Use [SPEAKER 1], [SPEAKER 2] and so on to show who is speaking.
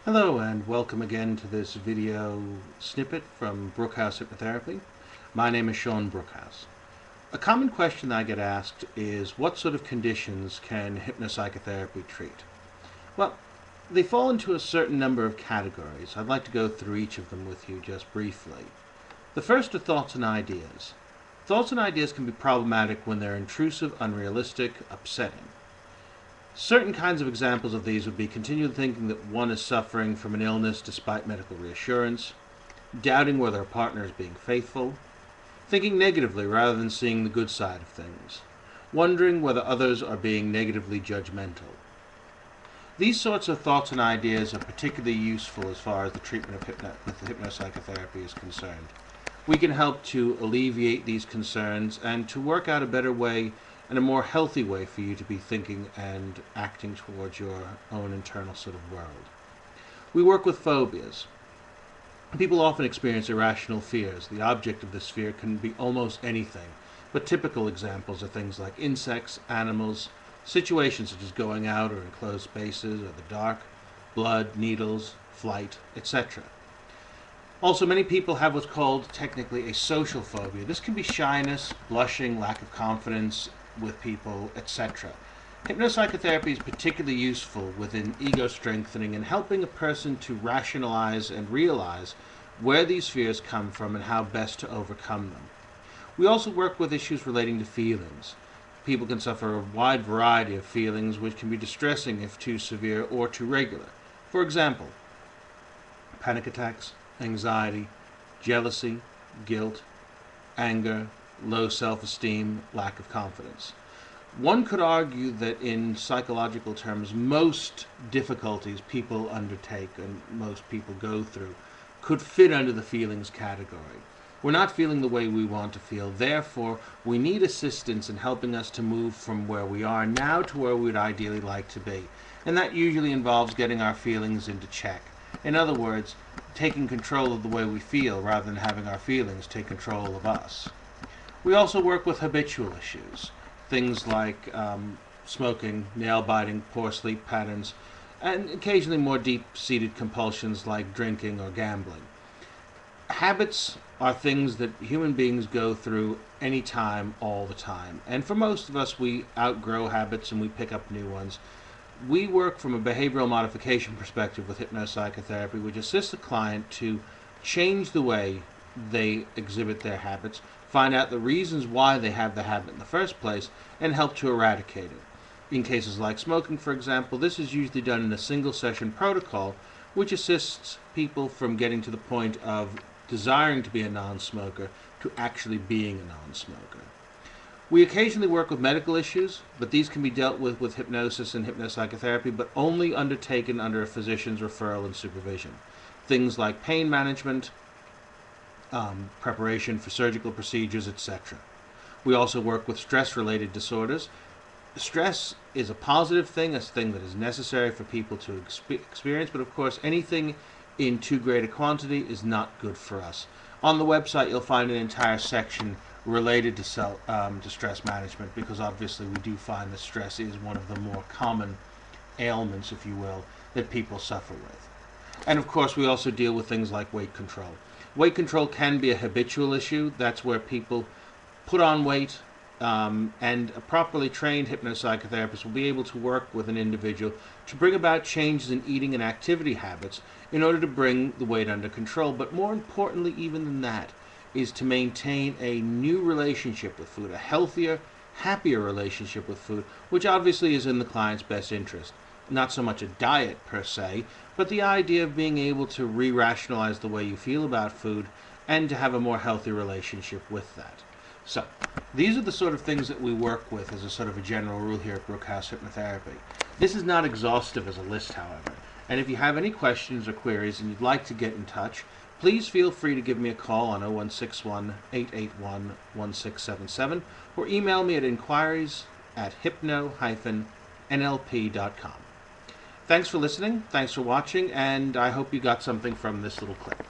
[SPEAKER 1] Hello and welcome again to this video snippet from Brookhouse Hypnotherapy. My name is Shaun Brookhouse. A common question that I get asked is, what sort of conditions can hypnopsychotherapy treat? Well, they fall into a certain number of categories. I'd like to go through each of them with you just briefly. The first are thoughts and ideas. Thoughts and ideas can be problematic when they're intrusive, unrealistic, upsetting. Certain kinds of examples of these would be continued thinking that one is suffering from an illness despite medical reassurance, doubting whether a partner is being faithful, thinking negatively rather than seeing the good side of things, wondering whether others are being negatively judgmental. These sorts of thoughts and ideas are particularly useful as far as the treatment of hypnopsychotherapy is concerned. We can help to alleviate these concerns and to work out a better way and a more healthy way for you to be thinking and acting towards your own internal sort of world. We work with phobias. People often experience irrational fears. The object of this fear can be almost anything, but typical examples are things like insects, animals, situations such as going out or in closed spaces or the dark, blood, needles, flight, etc. Also, many people have what's called technically a social phobia. This can be shyness, blushing, lack of confidence with people, etc. Hypnopsychotherapy is particularly useful within ego strengthening and helping a person to rationalize and realize where these fears come from and how best to overcome them. We also work with issues relating to feelings. People can suffer a wide variety of feelings which can be distressing if too severe or too regular. For example, panic attacks, anxiety, jealousy, guilt, anger, low self-esteem, lack of confidence. One could argue that in psychological terms, most difficulties people undertake and most people go through could fit under the feelings category. We're not feeling the way we want to feel, therefore we need assistance in helping us to move from where we are now to where we would ideally like to be. And that usually involves getting our feelings into check. In other words, taking control of the way we feel rather than having our feelings take control of us. We also work with habitual issues, things like smoking, nail-biting, poor sleep patterns, and occasionally more deep-seated compulsions like drinking or gambling. Habits are things that human beings go through anytime, all the time. And for most of us, we outgrow habits and we pick up new ones. We work from a behavioral modification perspective with hypnopsychotherapy, which assists the client to change the way they exhibit their habits, find out the reasons why they have the habit in the first place, and help to eradicate it. In cases like smoking, for example, this is usually done in a single session protocol, which assists people from getting to the point of desiring to be a non-smoker to actually being a non-smoker. We occasionally work with medical issues, but these can be dealt with hypnosis and hypnopsychotherapy, but only undertaken under a physician's referral and supervision. Things like pain management, preparation for surgical procedures, etc. We also work with stress-related disorders. Stress is a positive thing, a thing that is necessary for people to experience, but of course anything in too great a quantity is not good for us. On the website you'll find an entire section related to stress management, because obviously we do find that stress is one of the more common ailments, if you will, that people suffer with. And of course we also deal with things like weight control. Weight control can be a habitual issue. That's where people put on weight, and a properly trained hypnopsychotherapist will be able to work with an individual to bring about changes in eating and activity habits in order to bring the weight under control. But more importantly even than that is to maintain a new relationship with food, a healthier, happier relationship with food, which obviously is in the client's best interest. Not so much a diet per se, but the idea of being able to re-rationalize the way you feel about food and to have a more healthy relationship with that. So, these are the sort of things that we work with as a sort of a general rule here at Brookhouse Hypnotherapy. This is not exhaustive as a list, however, and if you have any questions or queries and you'd like to get in touch, please feel free to give me a call on 0161-881-1677 or email me at inquiries@hypno-nlp.com. Thanks for listening, thanks for watching, and I hope you got something from this little clip.